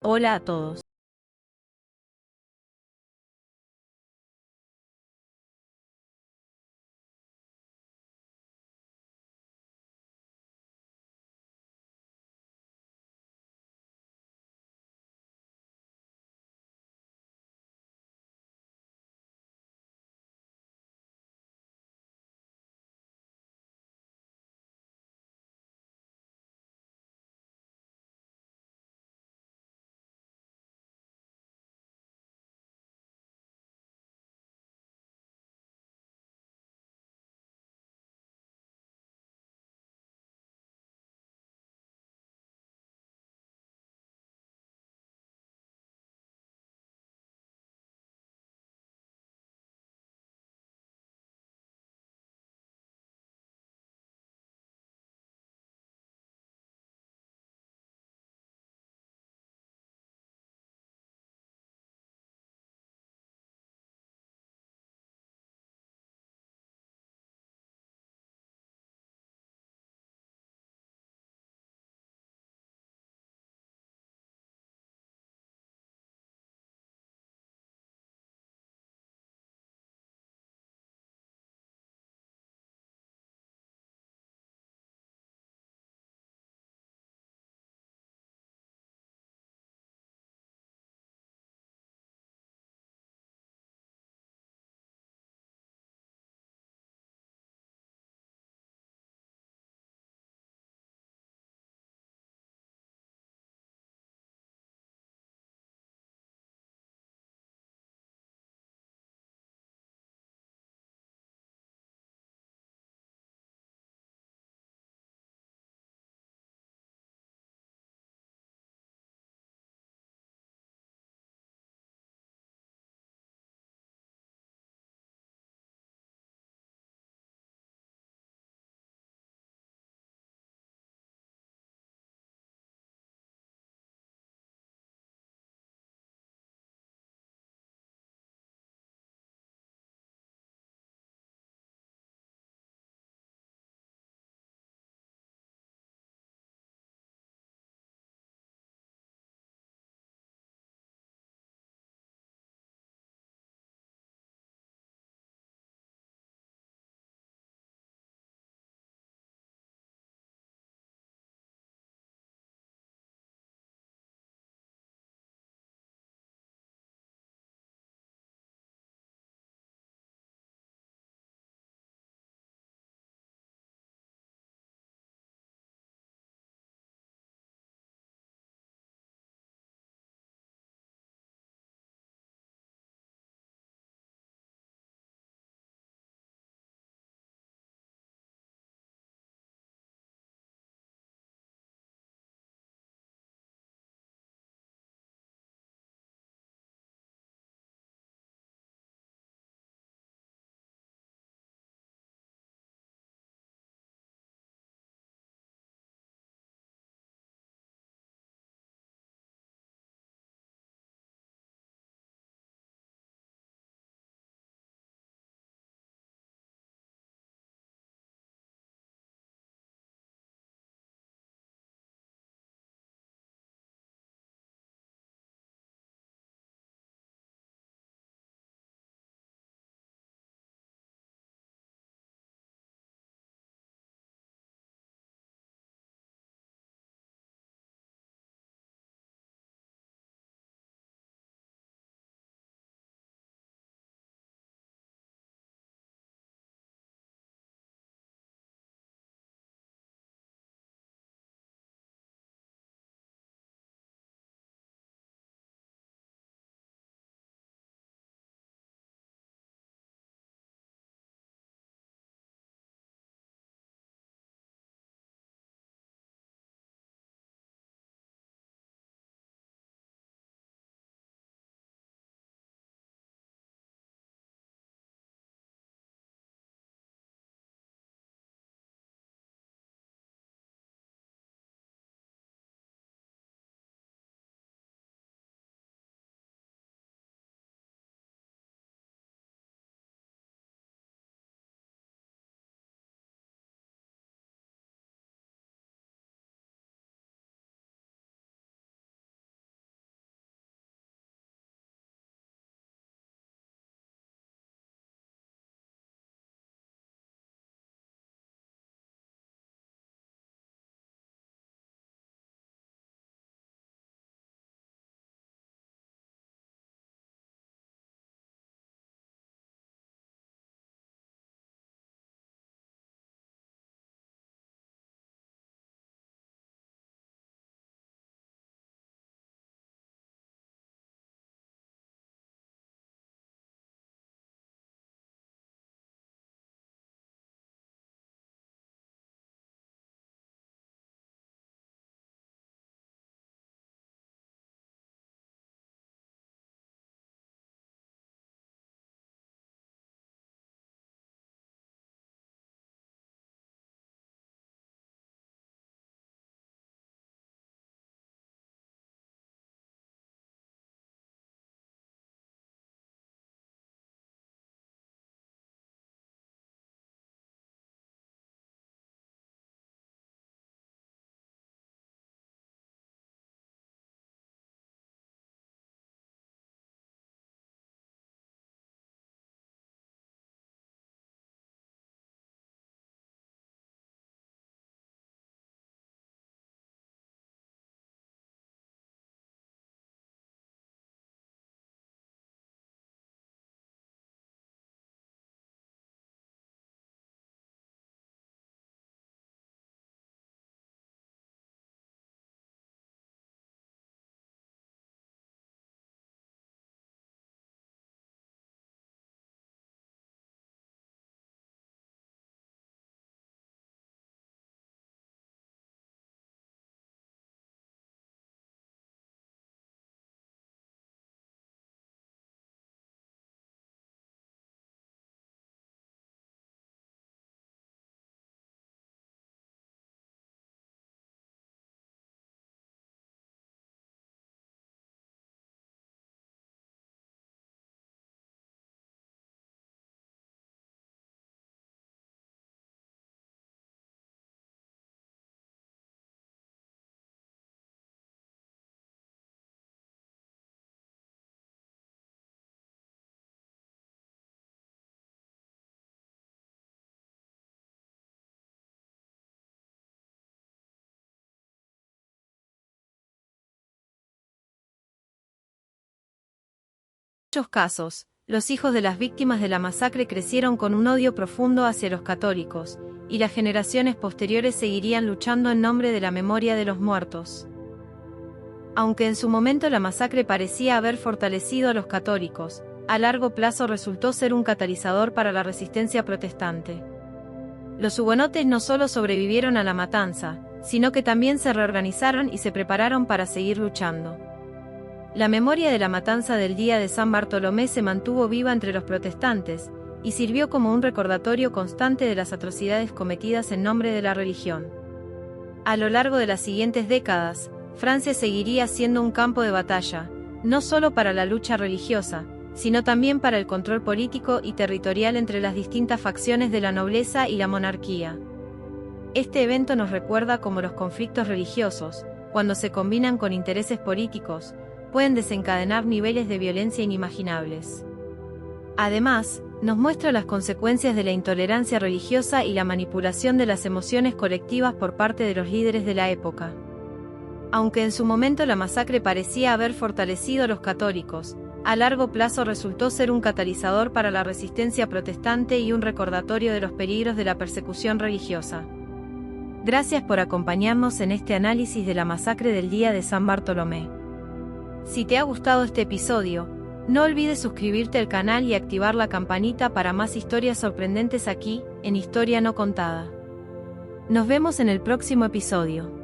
Hola a todos. muchos casos, los hijos de las víctimas de la masacre crecieron con un odio profundo hacia los católicos, y las generaciones posteriores seguirían luchando en nombre de la memoria de los muertos. Aunque en su momento la masacre parecía haber fortalecido a los católicos, a largo plazo resultó ser un catalizador para la resistencia protestante. Los hugonotes no solo sobrevivieron a la matanza, sino que también se reorganizaron y se prepararon para seguir luchando. La memoria de la matanza del día de San Bartolomé se mantuvo viva entre los protestantes, y sirvió como un recordatorio constante de las atrocidades cometidas en nombre de la religión. A lo largo de las siguientes décadas, Francia seguiría siendo un campo de batalla, no solo para la lucha religiosa, sino también para el control político y territorial entre las distintas facciones de la nobleza y la monarquía. Este evento nos recuerda cómo los conflictos religiosos, cuando se combinan con intereses políticos, pueden desencadenar niveles de violencia inimaginables. Además, nos muestra las consecuencias de la intolerancia religiosa y la manipulación de las emociones colectivas por parte de los líderes de la época. Aunque en su momento la masacre parecía haber fortalecido a los católicos, a largo plazo resultó ser un catalizador para la resistencia protestante y un recordatorio de los peligros de la persecución religiosa. Gracias por acompañarnos en este análisis de la masacre del día de San Bartolomé. Si te ha gustado este episodio, no olvides suscribirte al canal y activar la campanita para más historias sorprendentes aquí, en Historia No Contada. Nos vemos en el próximo episodio.